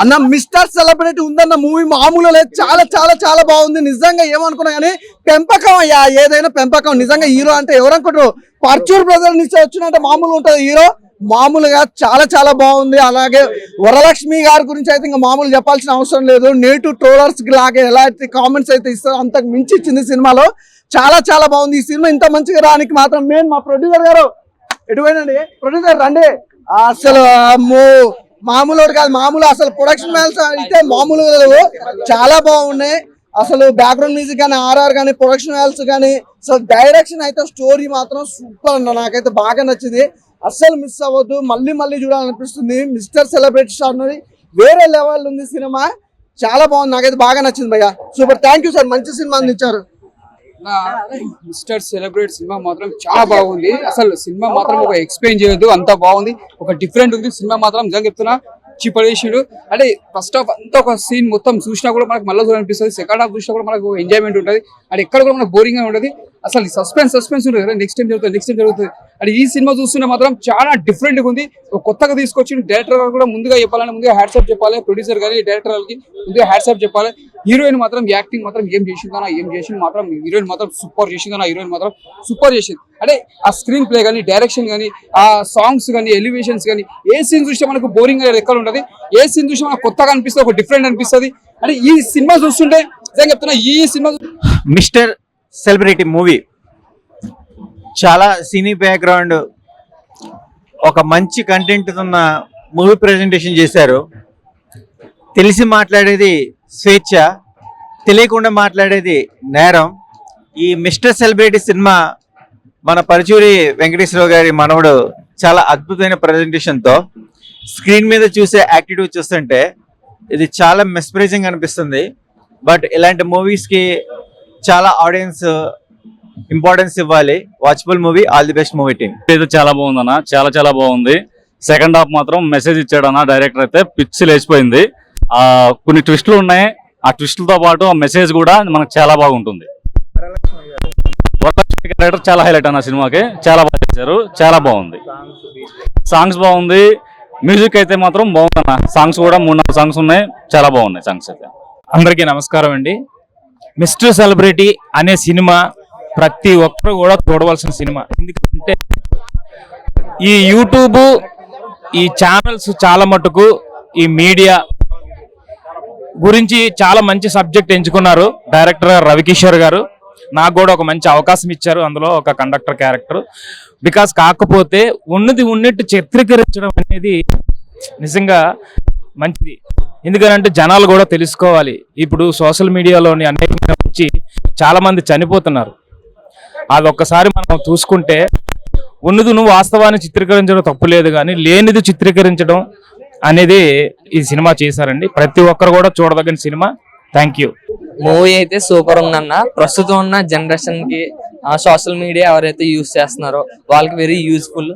అన్న mister celebrity ఉందన్న movie మామూలు లేదు, చాలా చాలా చాలా బాగుంది. నిజంగా ఏమనుకున్నా కానీ పెంపకం అయ్యా, ఏదైనా పెంపకం. నిజంగా హీరో అంటే ఎవరనుకుంటారు, పర్చూర్ బ్రదర్ నుంచి వచ్చినట్టే మామూలు ఉంటుంది హీరో, మామూలుగా చాలా చాలా బాగుంది. అలాగే వరలక్ష్మి గారి గురించి అయితే ఇంకా మామూలు చెప్పాల్సిన అవసరం లేదు. నేటివ్ ట్రోలర్స్ లాగే ఎలాంటి కామెంట్స్ అయితే ఇస్తారో అంతకు మించి ఇచ్చింది సినిమాలో. చాలా చాలా బాగుంది ఈ సినిమా. ఇంత మంచిగా రానికి మాత్రం మెయిన్ మా ప్రొడ్యూసర్ గారు. ఎటువైనండి ప్రొడ్యూసర్ రండి. అసలు మామూలు కాదు, మామూలు అసలు ప్రొడక్షన్ వాల్యూస్ అయితే మామూలు లేవు, చాలా బాగున్నాయి. అసలు బ్యాక్గ్రౌండ్ మ్యూజిక్ కానీ, ఆర్ఆర్ కానీ, ప్రొడక్షన్ వాల్యూస్ కానీ, అసలు డైరెక్షన్ అయితే స్టోరీ మాత్రం సూపర్ అన్న, నాకైతే బాగా నచ్చింది. అస్సలు మిస్ అవ్వద్దు, మళ్ళీ మళ్ళీ చూడాలనిపిస్తుంది. మిస్టర్ సెలబ్రిటీ స్టార్ అన్నది వేరే లెవెల్ ఉంది సినిమా, చాలా బాగుంది, నాకైతే బాగా నచ్చింది భయ్యా. సూపర్, థ్యాంక్ యూ సార్, మంచి సినిమా అందించారు. మిస్టర్ సెలబ్రేట్ సినిమా మాత్రం చాలా బాగుంది. అసలు సినిమా మాత్రం ఒక ఎక్స్ప్లెయిన్ చేయొద్దు, అంత బాగుంది, ఒక డిఫరెంట్ ఉంది సినిమా మాత్రం. నిజంగా చెప్తున్నా చిపడేసాడు. అంటే ఫస్ట్ హాఫ్ అంతా ఒక సీన్ మొత్తం చూసినా కూడా మనకు మళ్ళీ అనిపిస్తుంది, సెకండ్ హాఫ్ చూసినా కూడా మనకు ఎంజాయ్మెంట్ ఉంటుంది. అది ఎక్కడ కూడా మనకు బోరింగ్ గా ఉంటుంది. అసలు సస్పెన్స్ ఉంటుంది కదా, నెక్స్ట్ టైం జరుగుతుంది. అది ఈ సినిమా చూస్తున్నా మాత్రం చాలా డిఫరెంట్ గా ఉంది. కొత్తగా తీసుకొచ్చి డైరెక్టర్ గారు కూడా ముందుగా చెప్పాలని, ముందుగా హ్యాట్సాప్ చెప్పాలి. ప్రొడ్యూసర్ కానీ డైరెక్టర్ గారికి ముందుగా హ్యాట్సాప్ చెప్పాలి. హీరోయిన్ మాత్రం యాక్టింగ్ మాత్రం ఏం చేసింది మాత్రం హీరోయిన్ మాత్రం సూపర్ చేసింది. హీరోయిన్ మాత్రం సూపర్ చేసింది. అంటే ఆ స్క్రీన్ ప్లే కానీ, డైరెక్షన్ కానీ, ఆ సాంగ్స్ కానీ, ఎలివేషన్స్ కానీ, ఏ సీన్ చూస్తే మనకు బోరింగ్ అనేది ఎక్కడ ఉంటుంది, ఏ సీన్ చూస్తే మనకు కొత్తగా అనిపిస్తుంది, ఒక డిఫరెంట్ అనిపిస్తుంది. అంటే ఈ సినిమా చూస్తుంటే నిజంగా చెప్తున్నా, ఈ సినిమా మిస్టర్ సెలబ్రిటీ మూవీ చాలా సినీ బ్యాక్గ్రౌండ్, ఒక మంచి కంటెంట్ ఉన్న మూవీ ప్రెజెంటేషన్ చేశారు. తెలిసి మాట్లాడేది స్వేచ్ఛ, తెలియకుండా మాట్లాడేది నేరం. ఈ మిస్టర్ సెలబ్రిటీ సినిమా మన పరుచూరి వెంకటేశ్వరరావు గారి మనవడు చాలా అద్భుతమైన ప్రెజెంటేషన్తో స్క్రీన్ మీద చూసే యాక్టిట్యూడ్ చూస్తుంటే ఇది చాలా మెస్పరైజింగ్ అనిపిస్తుంది. బట్ ఇలాంటి మూవీస్కి చాలా ఆడియన్స్ ఇంపార్టెన్స్ ఇవ్వాలి. Watchable movie, all the best movie team. ఇది చాలా బాగుందన్న, చాలా చాలా బాగుంది. సెకండ్ హాఫ్ మాత్రం మెసేజ్ ఇచ్చాడన్న డైరెక్టర్, అయితే పిచ్చి లేచిపోయింది. కొన్ని ట్విస్టులు ఉన్నాయి, ఆ ట్విస్టులతో పాటు ఆ మెసేజ్ కూడా మనకు చాలా బాగుంటుంది. వరలక్ష్మి క్యారెక్టర్ చాలా హైలైట్ అన్న సినిమాకి, చాలా బాగా చేశారు, చాలా బాగుంది. సాంగ్స్ బాగుంది, మ్యూజిక్ అయితే మాత్రం బాగుందన్న. సాంగ్స్ కూడా 3-4 సాంగ్స్ ఉన్నాయి, చాలా బాగున్నాయి సాంగ్స్ అయితే. అందరికీ నమస్కారం అండి. మిస్టర్ సెలబ్రిటీ అనే సినిమా ప్రతి ఒక్కరు కూడా చూడవలసిన సినిమా. ఎందుకంటే ఈ యూట్యూబ్, ఈ ఛానల్స్ చాలా మటుకు ఈ మీడియా గురించి చాలా మంచి సబ్జెక్ట్ ఎంచుకున్నారు డైరెక్టర్ రవికిషోర్ గారు. నాకు కూడా ఒక మంచి అవకాశం ఇచ్చారు, అందులో ఒక కండక్టర్ క్యారెక్టర్. బికాస్ కాకపోతే ఉన్నట్టు చిత్రీకరించడం అనేది నిజంగా మంచిది. ఎందుకంటే జనాలు కూడా తెలుసుకోవాలి. ఇప్పుడు సోషల్ మీడియాలోని అనేక నుంచి చాలా మంది చనిపోతున్నారు. అది ఒక్కసారి మనం చూసుకుంటే నువ్వు వాస్తవాన్ని చిత్రీకరించడం తప్పు లేదు, కానీ లేనిది చిత్రీకరించడం అనేది ఈ సినిమా చేశారండి. ప్రతి ఒక్కరు కూడా చూడదగిన సినిమా. Thank you. మూవీ అయితే సూపర్ ఉందన్న. ప్రస్తుతం ఉన్న జనరేషన్ కి సోషల్ మీడియా ఎవరైతే యూజ్ చేస్తున్నారో వాళ్ళకి వెరీ యూజ్ఫుల్.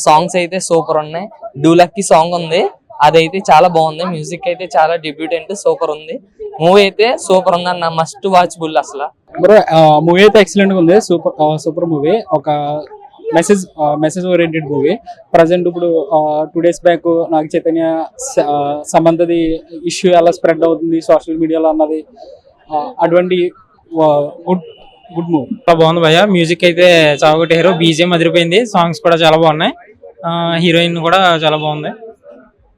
సాంగ్స్ అయితే సూపర్ ఉన్నాయి. డూలక్కి సాంగ్ ఉంది, అదైతే చాలా బాగుంది. మ్యూజిక్ అయితే చాలా డెబ్యూటెంట్, సూపర్ ఉంది. మూవీ అయితే సూపర్ ఉందన్న, మస్ట్ వాచబుల్. అసలు మూవీ అయితే ఎక్సలెంట్ గా ఉంది. సూపర్ మూవీ, ఒక మెసేజ్ ఓరియంటెడ్ మూవీ. ప్రజెంట్ ఇప్పుడు 2 days back Naga Chaitanya సంబంధది issue ఎలా స్ప్రెడ్ అవుతుంది సోషల్ మీడియాలో అన్నది, అటువంటి గుడ్ మూవీ. బాగుంది భయ్య. మ్యూజిక్ అయితే చాలా కొట్టారు, బీజిఎం అదిరిపోయింది, సాంగ్స్ కూడా చాలా బాగున్నాయి, హీరోయిన్ కూడా చాలా బాగుంది.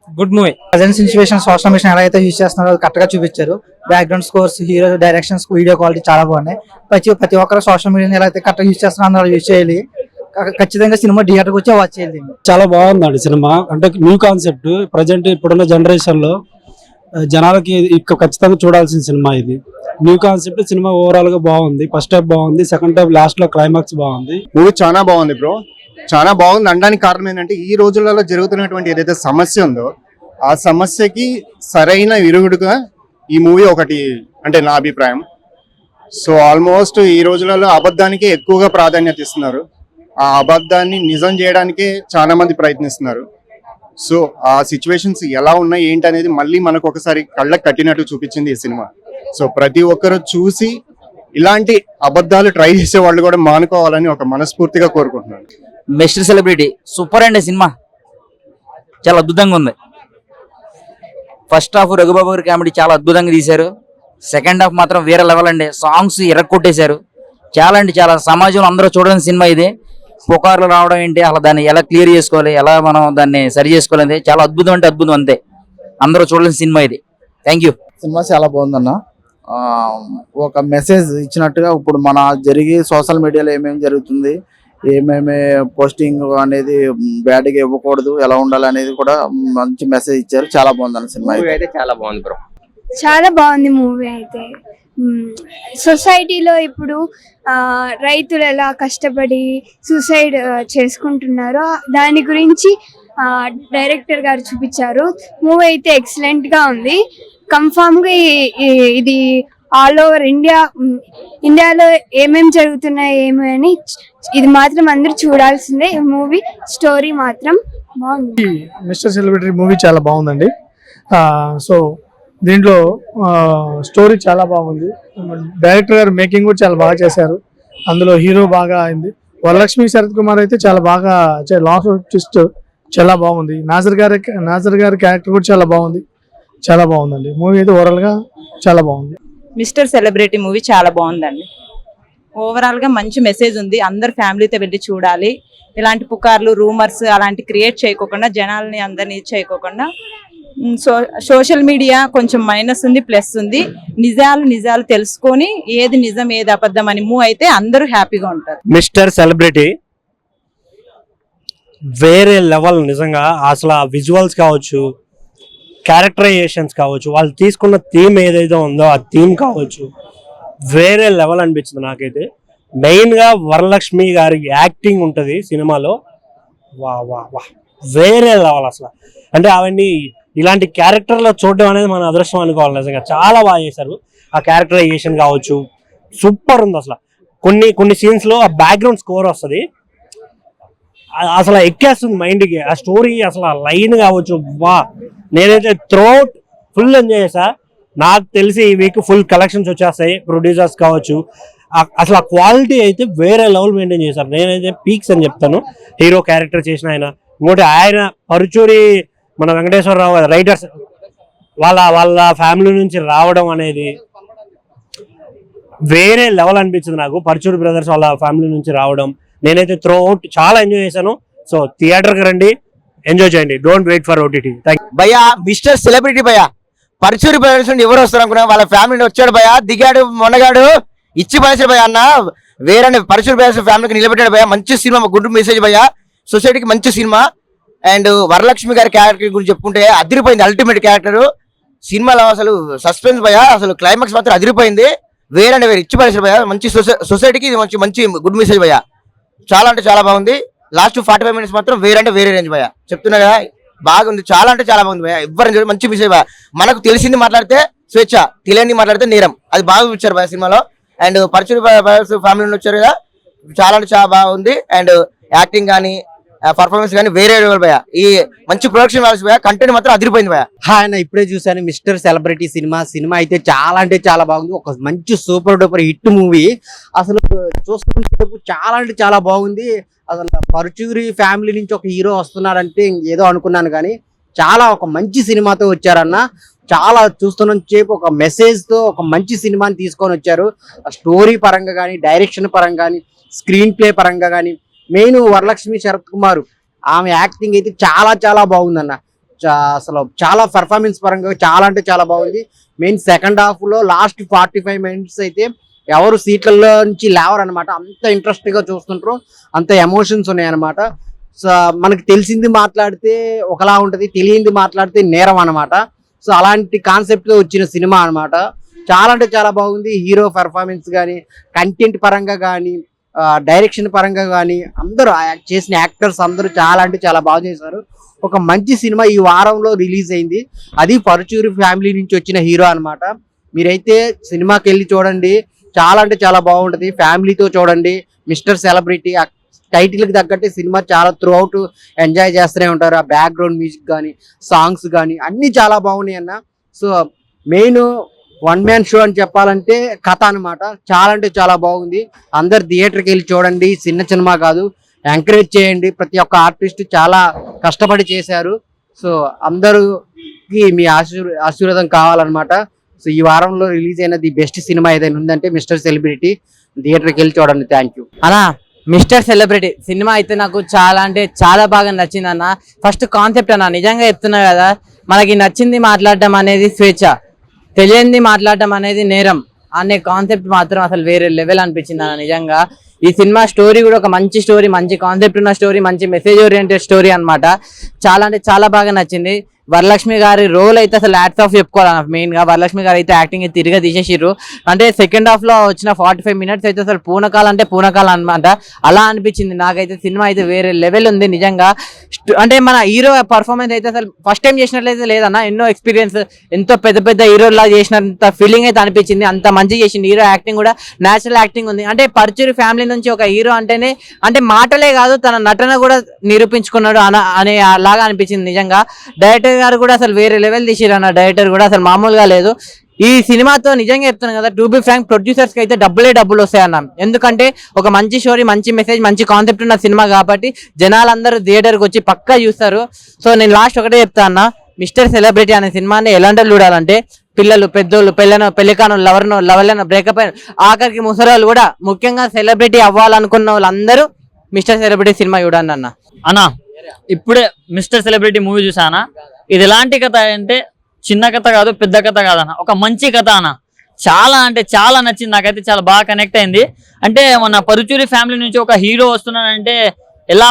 Good movie. Present situation social media ఎలా అయితే యూజ్ చేస్తున్నారో కరెక్ట్ గా చూపించారు. Background scores, hero directions, video quality చాలా బాగున్నాయి. ప్రతి ఒక్కరు సోషల్ మీడియాని ఎలా అయితే కరెక్ట్ యూజ్ చేస్తున్నారో అందరూ యూజ్ చేయాలి. ఖచ్చితంగా సినిమా థియేటర్కి వచ్చి వాచ్ చేయాలి. చాలా బాగుందండి సినిమా. అంటే న్యూ కాన్సెప్ట్, ప్రజెంట్ ఇప్పుడున్న జనరేషన్ లో జనాలకి ఖచ్చితంగా చూడాల్సిన సినిమా ఇది. న్యూ కాన్సెప్ట్ సినిమా ఓవరాల్ గా బాగుంది. ఫస్ట్ హాఫ్ బాగుంది, సెకండ్ హాఫ్ లాస్ట్ లో క్లైమాక్స్ బాగుంది. మూవీ చాలా బాగుంది బ్రో, చాలా బాగుంది. అనడానికి కారణం ఏంటంటే ఈ రోజులలో జరుగుతున్నటువంటి ఏదైతే సమస్య ఉందో ఆ సమస్యకి సరైన విరుగుడుగా ఈ మూవీ ఒకటి అంటే నా అభిప్రాయం. సో ఆల్మోస్ట్ ఈ రోజులలో అబద్ధానికి ఎక్కువగా ప్రాధాన్యత ఇస్తున్నారు. ఆ అబద్ధాన్ని నిజం చేయడానికే చాలా మంది ప్రయత్నిస్తున్నారు. సో ఆ సిచ్యువేషన్స్ ఎలా ఉన్నాయి ఏంటి అనేది మళ్ళీ మనకు ఒకసారి కళ్ళకు కట్టినట్టు చూపించింది ఈ సినిమా. సో ప్రతి ఒక్కరు చూసి ఇలాంటి అబద్ధాలు ట్రై చేసే వాళ్ళు కూడా మానుకోవాలని ఒక మనస్ఫూర్తిగా కోరుకుంటున్నాను. మిస్టర్ సెలబ్రిటీ సూపర్ అండి సినిమా, చాలా అద్భుతంగా ఉంది. ఫస్ట్ హాఫ్ రఘుబాబు గారి కామెడీ చాలా అద్భుతంగా తీశారు. సెకండ్ హాఫ్ మాత్రం వేరే లెవెల్ అండి. సాంగ్స్ ఎరక్కొట్టేశారు. చాలా అంటే చాలా సమాజంలో అందరూ చూడని సినిమా ఇది. పుకార్లు రావడం ఏంటి, అలా దాన్ని ఎలా క్లియర్ చేసుకోవాలి, ఎలా మనం దాన్ని సరి చేసుకోవాలి, చాలా అద్భుతం అంటే అద్భుతం అంతే. అందరూ చూడలేని సినిమా ఇది. Thank you. సినిమా చాలా బాగుందన్న. ఒక మెసేజ్ ఇచ్చినట్టుగా ఇప్పుడు మన జరిగి సోషల్ మీడియాలో ఏమేమి జరుగుతుంది, ఏమేమి పోస్టింగ్ అనేది బ్యాడ్గా ఇవ్వకూడదు, ఎలా ఉండాలి అనేది కూడా మంచి మెసేజ్ ఇచ్చారు. చాలా బాగుందన్న సినిమా అయితే చాలా బాగుంది బ్రో. చాలా బాగుంది మూవీ అయితే. సొసైటీలో ఇప్పుడు రైతులు ఎలా కష్టపడి సూసైడ్ చేసుకుంటున్నారో దాని గురించి డైరెక్టర్ గారు చూపించారు. మూవీ అయితే ఎక్సలెంట్ గా ఉంది. కన్ఫామ్ గా ఇది ఆల్ ఓవర్ ఇండియాలో ఏమేమి జరుగుతున్నాయి ఏమి అని ఇది మాత్రం అందరూ చూడాల్సిందే. ఈ మూవీ స్టోరీ మాత్రం బాగుంది. మిస్టర్ సెలబ్రిటీ మూవీ చాలా బాగుందండి. సో దీంట్లో స్టోరీ చాలా బాగుంది. డైరెక్టర్ గారు మేకింగ్ కూడా చాలా బాగా చేశారు. అందులో హీరో బాగా అయింది. వరలక్ష్మి శరత్ కుమార్ అయితే చాలా బాగా లాస్ట్ ట్విస్ట్ చాలా బాగుంది. నాజర్ గారి క్యారెక్టర్ కూడా చాలా బాగుంది. చాలా బాగుందండి మూవీ అయితే ఓవరాల్ గా చాలా బాగుంది. మిస్టర్ సెలబ్రిటీ మూవీ చాలా బాగుందండి. ఓవరాల్ గా మంచి మెసేజ్ ఉంది. అందరు ఫ్యామిలీతో వెళ్ళి చూడాలి. ఇలాంటి పుకార్లు రూమర్స్ అలాంటి క్రియేట్ చేయకోకుండా, జనాల్ని అందరినీ చేయకోకుండా, సోషల్ మీడియా కొంచెం మైనస్ ఉంది, ప్లస్ ఉంది. నిజాలు తెలుసుకొని ఏది నిజం ఏది అబద్ధం అని మూవ్ అయితే అందరూ హ్యాపీగా ఉంటారు. మిస్టర్ సెలబ్రిటీ వేరే లెవెల్. నిజంగా అసలు ఆ విజువల్స్ కావచ్చు, క్యారెక్టరైజేషన్స్ కావచ్చు, వాళ్ళు తీసుకున్న థీమ్ ఏదైతే ఉందో ఆ థీమ్ కావచ్చు, వేరే లెవెల్ అనిపించింది నాకైతే. మెయిన్గా వరలక్ష్మి గారి యాక్టింగ్ ఉంటుంది సినిమాలో. వా వా వా వేరే లెవెల్ అసలు. అంటే అవన్నీ ఇలాంటి క్యారెక్టర్లో చూడడం అనేది మన అదృష్టం అనుకోవాలి. నిజంగా చాలా బాగా చేశారు. ఆ క్యారెక్టరైజేషన్ కావచ్చు సూపర్ ఉంది అసలు. కొన్ని సీన్స్లో ఆ బ్యాక్గ్రౌండ్ స్కోర్ వస్తుంది, అసలు ఎక్కేస్తుంది మైండ్కి. ఆ స్టోరీ అసలు ఆ లైన్ కావచ్చు, వా నేనైతే త్రూఅవుట్ ఫుల్ ఎంజాయ్ చేసా. నాకు తెలిసి ఈ వీక్ ఫుల్ కలెక్షన్స్ వచ్చేస్తాయి. ప్రొడ్యూసర్స్ కావచ్చు, అసలు ఆ క్వాలిటీ అయితే వేరే లెవెల్ మెయింటైన్ చేశారు. నేనైతే పీక్స్ అని చెప్తాను. హీరో క్యారెక్టర్ చేసిన ఆయన, ఇంకోటి ఆయన పరుచూరి మన వెంకటేశ్వరరావు రైటర్స్ వాళ్ళ ఫ్యామిలీ నుంచి రావడం అనేది వేరే లెవెల్ అనిపించింది నాకు. పరుచూరి బ్రదర్స్ వాళ్ళ ఫ్యామిలీ నుంచి రావడం నేనైతే త్రూఅవుట్ చాలా ఎంజాయ్ చేశాను. సో థియేటర్కి రండి, ఎంజాయ్ చేయండి. Don't wait for OTT. భయ్యా మిస్టర్ సెలబ్రిటీ భయ్యా, పరుచూరి బ్రదర్స్ నుండి ఎవరు వస్తారు అనుకున్నా, వాళ్ళ ఫ్యామిలీ వచ్చాడు భయ్యా, దిగాడు మొన్నగాడు, ఇచ్చి పడేసాడు భయ్యా. అన్న వేరే పరుచూరి బ్రదర్స్ ఫ్యామిలీకి నిలబెట్టాడు భయ్యా. మంచి సినిమా, గుడ్ మెసేజ్ భయ్యా. సొసైటీకి మంచి సినిమా. అండ్ వరలక్ష్మి గారి క్యారెక్టర్ గురించి చెప్పుకుంటే అదిరిపోయింది. అల్టిమేట్ క్యారెక్టర్ సినిమాలో. అసలు సస్పెన్స్ భయ్యా, అసలు క్లైమాక్స్ మాత్రం అదిరిపోయింది. వేరే ఇచ్చి పడేసాడు భయ్యా. మంచి సొసైటీకి మంచి గుడ్ మెసేజ్ భయ్యా. చాలా అంటే చాలా బాగుంది. లాస్ట్ 45 minutes మాత్రం వేరే రేంజ్ భయ్యా. చెప్తున్నా కదా, బాగుంది. చాలా అంటే చాలా బాగుంది భయ్యా. ఎవరు మంచి మెసేజ్ భయ్యా. మనకు తెలిసింది మాట్లాడితే స్వేచ్ఛ, తెలియని మాట్లాడితే నేరం. అది బాగా ఇచ్చారు భయ్యా సినిమాలో. అండ్ పరుచూరి ఫ్యామిలీ నుండి వచ్చారు కదా, చాలా అంటే చాలా బాగుంది. అండ్ యాక్టింగ్ కానీ పర్ఫార్మెన్స్ కానీ వేరే లెవెల్ భయ్యా. ఈ మంచి ప్రొడక్షన్ వాల్సి భయ్యా. కంటెంట్ మాత్రం అదిరిపోయింది భయ్యా. ఆయన ఇప్పుడే చూసాను మిస్టర్ సెలబ్రిటీ సినిమా అయితే చాలా అంటే చాలా బాగుంది. ఒక మంచి సూపర్ డూపర్ హిట్ మూవీ. అసలు చూస్తున్నప్పుడు చాలా అంటే చాలా బాగుంది. అసలు పరుచూరి ఫ్యామిలీ నుంచి ఒక హీరో వస్తున్నారంటే ఏదో అనుకున్నాను, కానీ చాలా ఒక మంచి సినిమాతో వచ్చారన్న. చాలా చూస్తున్న సేపు ఒక మెసేజ్ తో ఒక మంచి సినిమాని తీసుకొని వచ్చారు. స్టోరీ పరంగా కానీ, డైరెక్షన్ పరంగా కానీ, స్క్రీన్ ప్లే పరంగా కానీ, మెయిన్ వరలక్ష్మి శరత్ కుమార్ ఆమె యాక్టింగ్ అయితే చాలా చాలా బాగుందన్న. అసలు చాలా పర్ఫార్మెన్స్ పరంగా చాలా అంటే చాలా బాగుంది. మెయిన్ సెకండ్ హాఫ్ లో లాస్ట్ 45 minutes అయితే ఎవరు సీట్లలో నుంచి లేవరు అనమాట. అంత ఇంట్రెస్ట్ గా చూస్తుంటారు, అంత ఎమోషన్స్ ఉన్నాయి అనమాట. సో మనకి తెలిసింది మాట్లాడితే ఒకలా ఉంటది, తెలియంది మాట్లాడితే నేరం అనమాట. సో అలాంటి కాన్సెప్ట్ తో వచ్చిన సినిమా అనమాట. చాలా అంటే చాలా బాగుంది. హీరో పెర్ఫార్మెన్స్ కానీ, కంటెంట్ పరంగా కానీ, డైరెక్షన్ పరంగా కానీ, అందరూ చేసిన యాక్టర్స్ అందరూ చాలా అంటే చాలా బాగా చేశారు. ఒక మంచి సినిమా ఈ వారంలో రిలీజ్ అయింది. అది పరుచూరి ఫ్యామిలీ నుంచి వచ్చిన హీరో అనమాట. మీరైతే సినిమాకి వెళ్ళి చూడండి, చాలా అంటే చాలా బాగుంటది. ఫ్యామిలీతో చూడండి. మిస్టర్ సెలబ్రిటీ టైటిల్ కి తగ్గట్టే సినిమా చాలా త్రూ అవుట్ ఎంజాయ్ చేస్తూనే ఉంటారు. ఆ బ్యాక్గ్రౌండ్ మ్యూజిక్ కానీ, సాంగ్స్ కానీ అన్ని చాలా బాగున్నాయి అన్న. So main one man show అని చెప్పాలంటే కథ అనమాట. చాలా అంటే చాలా బాగుంది. అందరు థియేటర్కి వెళ్ళి చూడండి. చిన్న సినిమా కాదు, ఎంకరేజ్ చేయండి. ప్రతి ఒక్క ఆర్టిస్ట్ చాలా కష్టపడి చేశారు. సో అందరూ కి మీ ఆశీర్వాదం కావాలన్నమాట. సో ఈ వారంలో రిలీజ్ అయిన ది బెస్ట్ సినిమా ఏదైనా ఉందంటే మిస్టర్ సెలబ్రిటీ. థియేటర్కి వెళ్ళి చూడండి. థ్యాంక్ యూ అన్నా. మిస్టర్ సెలబ్రిటీ సినిమా అయితే నాకు చాలా అంటే చాలా బాగా నచ్చింది అన్న. ఫస్ట్ కాన్సెప్ట్ అన్న, నిజంగా చెప్తున్నా కదా, మనకి నచ్చింది మాట్లాడడం అనేది స్వేచ్ఛ, తెలియంది మాట్లాడడం అనేది నేరం అనే కాన్సెప్ట్ మాత్రం అసలు వేరే లెవెల్ అనిపించింది అన్న. నిజంగా ఈ సినిమా స్టోరీ కూడా ఒక మంచి స్టోరీ, మంచి కాన్సెప్ట్ ఉన్న స్టోరీ, మంచి మెసేజ్ ఓరియంటెడ్ స్టోరీ అన్నమాట. చాలా అంటే చాలా బాగా నచ్చింది. వరలక్ష్మి గారి రోల్ అయితే అసలు హ్యాట్స్ ఆఫ్ చెప్పుకోవాలి. మెయిన్ గా వరలక్ష్మి గారు అయితే యాక్టింగ్ తిరిగా తీసేసిర్రు. అంటే సెకండ్ హాఫ్ లో వచ్చిన 45 minutes అయితే అసలు పూనకాలు అంటే పూనకాలు అనమాట. అలా అనిపించింది నాకైతే. సినిమా అయితే వేరే లెవెల్ ఉంది నిజంగా. అంటే మన హీరో పర్ఫార్మెన్స్ అయితే అసలు ఫస్ట్ టైం చేసినట్లయితే లేదన్న, ఎన్నో ఎక్స్పీరియన్స్, ఎంతో పెద్ద పెద్ద హీరోలా చేసినంత ఫీలింగ్ అయితే అనిపించింది. అంత మంచిగా చేసింది. హీరో యాక్టింగ్ కూడా నేచురల్ యాక్టింగ్ ఉంది. అంటే పరుచూరి ఫ్యామిలీ నుంచి ఒక హీరో అంటేనే అంటే మాటలే కాదు, తన నటన కూడా నిరూపించుకున్నాడు అనే లాగా అనిపించింది నిజంగా. డైరెక్టర్ గారు కూడా అసలు వేరే లెవెల్ తీసిరన్న. డైరెక్టర్ కూడా అసలు మామూలుగా లేదు. ఈ సినిమాతో నిజంగా చెప్తున్నాను కదా, టు బి ఫ్రాంక్ ప్రొడ్యూసర్స్ కి అయితే డబ్బులు వస్తాయన్న. ఎందుకంటే ఒక మంచి స్టోరీ, మంచి మెసేజ్, మంచి కాన్సెప్ట్ ఉన్న సినిమా కాబట్టి జనాలందరూ థియేటర్కి వచ్చి పక్కా చూస్తారు. సో నేను లాస్ట్ ఒకటే చెప్తా అన్న, మిస్టర్ సెలబ్రిటీ అనే సినిమాని ఎలాంటి చూడాలంటే పిల్లలు, పెద్దోళ్ళు, పెళ్లికాను, లవర్లను, బ్రేకప్ అయిన, ఆఖరికి ముసరాళ్ళు కూడా, ముఖ్యంగా సెలబ్రిటీ అవ్వాలనుకున్న వాళ్ళందరూ మిస్టర్ సెలబ్రిటీ సినిమా చూడండి అన్న. అన్నా ఇప్పుడే మిస్టర్ సెలబ్రిటీ మూవీ చూసానా, ఇది ఎలాంటి కథ అంటే చిన్న కథ కాదు, పెద్ద కథ కాదన్న, ఒక మంచి కథ అన్న. చాలా అంటే చాలా నచ్చింది నాకైతే, చాలా బాగా కనెక్ట్ అయింది. అంటే మన పరుచూరి ఫ్యామిలీ నుంచి ఒక హీరో వస్తున్నాడంటే ఎలా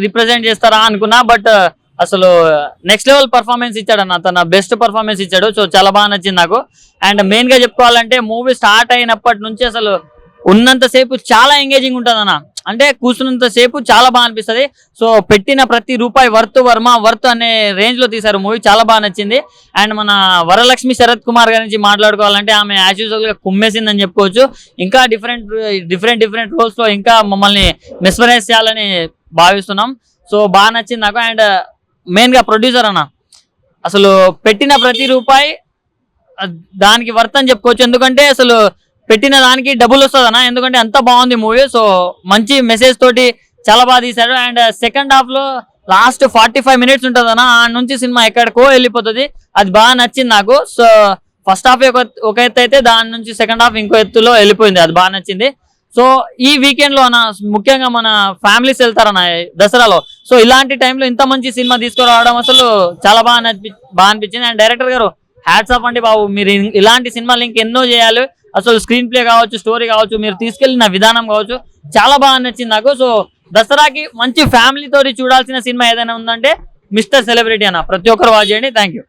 రిప్రజెంట్ చేస్తారా అనుకున్నా, బట్ అసలు నెక్స్ట్ లెవెల్ పర్ఫార్మెన్స్ ఇచ్చాడన్న, తన బెస్ట్ పర్ఫార్మెన్స్ ఇచ్చాడు. సో చాలా బాగా నచ్చింది నాకు. అండ్ మెయిన్ గా చెప్పుకోవాలంటే మూవీ స్టార్ట్ అయినప్పటి నుంచి అసలు ఉన్నంతసేపు చాలా ఎంగేజింగ్ ఉంటుంది అన్న. అంటే కూర్చున్నంత సేపు చాలా బాగా అనిపిస్తుంది. సో పెట్టిన ప్రతి రూపాయి వర్త్ అనే రేంజ్ లో తీశారు మూవీ. చాలా బాగా నచ్చింది. అండ్ మన వరలక్ష్మి శరత్ కుమార్ గారి నుంచి మాట్లాడుకోవాలంటే ఆమె యాజ్ యూజువల్ గా కుమ్మేసిందని చెప్పుకోవచ్చు. ఇంకా డిఫరెంట్ రోల్స్ లో ఇంకా మమ్మల్ని మెస్మరైజ్ చేయాలని భావిస్తున్నాం. సో బాగా నచ్చింది నాకు. అండ్ మెయిన్ గా ప్రొడ్యూసర్ అన్న, అసలు పెట్టిన ప్రతి రూపాయి దానికి వర్త్ అని చెప్పుకోవచ్చు. ఎందుకంటే అసలు పెట్టిన దానికి డబ్బులు వస్తుంది అన్న, ఎందుకంటే అంత బాగుంది మూవీ. సో మంచి మెసేజ్ తోటి చాలా బాగా తీశాడు. అండ్ సెకండ్ హాఫ్ లో లాస్ట్ 45 minutes ఉంటుంది అన్న, ఆ నుంచి సినిమా ఎక్కడికో వెళ్ళిపోతుంది. అది బాగా నచ్చింది నాకు. సో ఫస్ట్ హాఫ్ ఒక ఎత్తు అయితే దాని నుంచి సెకండ్ హాఫ్ ఇంకో ఎత్తులో వెళ్ళిపోయింది. అది బాగా నచ్చింది. సో ఈ వీకెండ్ లో అన్న ముఖ్యంగా మన ఫ్యామిలీస్ వెళ్తారన్న దసరాలో. సో ఇలాంటి టైంలో ఇంత మంచి సినిమా తీసుకురావడం అసలు చాలా బాగా అనిపించింది. అండ్ డైరెక్టర్ గారు హ్యాట్స్ ఆఫ్ అండి బాబు, మీరు ఇలాంటి సినిమాలు ఇంకెన్నో చేయాలి. అసలు స్క్రీన్ ప్లే కావచ్చు, స్టోరీ కావచ్చు, మీరు తీసుకెళ్లిన విధానం కావచ్చు, చాలా బాగా నచ్చింది నాకు. సో దసరాకి మంచి ఫ్యామిలీ తోటి చూడాల్సిన సినిమా ఏదైనా ఉందంటే మిస్టర్ సెలబ్రిటీ అన్న, ప్రతి ఒక్కరు వాచ్ చేయండి. Thank you.